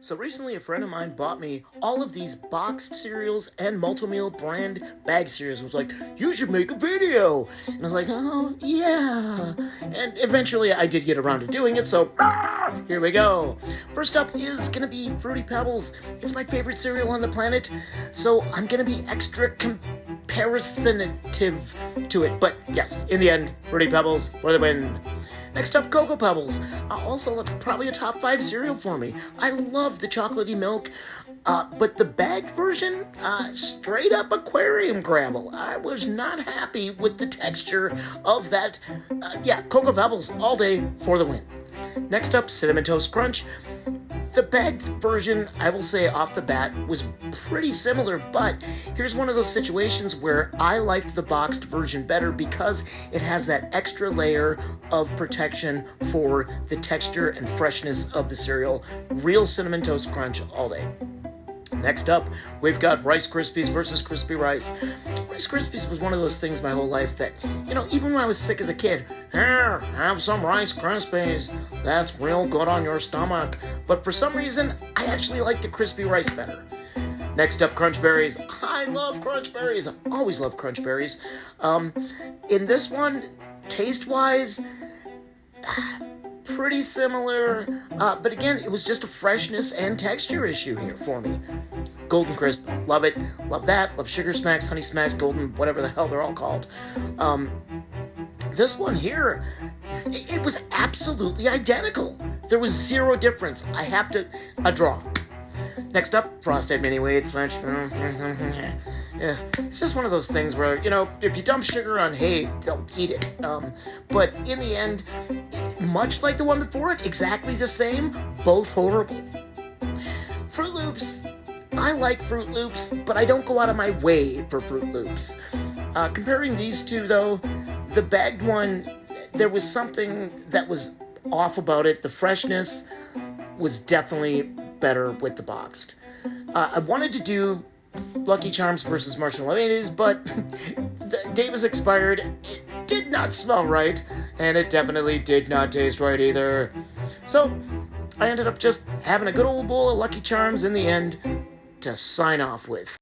So recently, a friend of mine bought me all of these boxed cereals and Multi-Meal brand bag cereals. Was like, "You should make a video." And I was like, "Oh yeah." And eventually, I did get around to doing it. So here we go. First up is gonna be Fruity Pebbles. It's my favorite cereal on the planet. So I'm gonna be extra comparisonitive to it. But yes, in the end, Fruity Pebbles for the win. Next up, Cocoa Pebbles. Also, probably a top 5 cereal for me. I love the chocolatey milk, but the bagged version, straight up aquarium gravel. I was not happy with the texture of that. Cocoa Pebbles all day for the win. Next up, Cinnamon Toast Crunch. The bagged version, I will say off the bat, was pretty similar, but here's one of those situations where I liked the boxed version better because it has that extra layer of protection for the texture and freshness of the cereal. Real Cinnamon Toast Crunch all day. Next up, we've got Rice Krispies versus Crispy Rice. Rice Krispies was one of those things my whole life that, even when I was sick as a kid, here, have some Rice Krispies. That's real good on your stomach. But for some reason, I actually like the Crispy Rice better. Next up, Crunch Berries. I love Crunch Berries. I always love Crunch Berries. In this one, taste-wise, pretty similar, but again, it was just a freshness and texture issue here for me. Golden Crisp, love it, love that, love Sugar Smacks, Honey Smacks, Golden, whatever the hell they're all called. This one here, it was absolutely identical. There was zero difference. I have to, a draw. Next up, Frosted Mini Wheats. Yeah, it's just one of those things where, if you dump sugar on hay, they'll eat it. But in the end, much like the one before it, exactly the same, both horrible. Fruit Loops. I like Fruit Loops, but I don't go out of my way for Fruit Loops. Comparing these two, though, the bagged one, there was something that was off about it. The freshness was definitely better with the boxed. I wanted to do Lucky Charms versus Marshmallow Mayonnaise, but the date was expired. It did not smell right, and it definitely did not taste right either. So I ended up just having a good old bowl of Lucky Charms in the end to sign off with.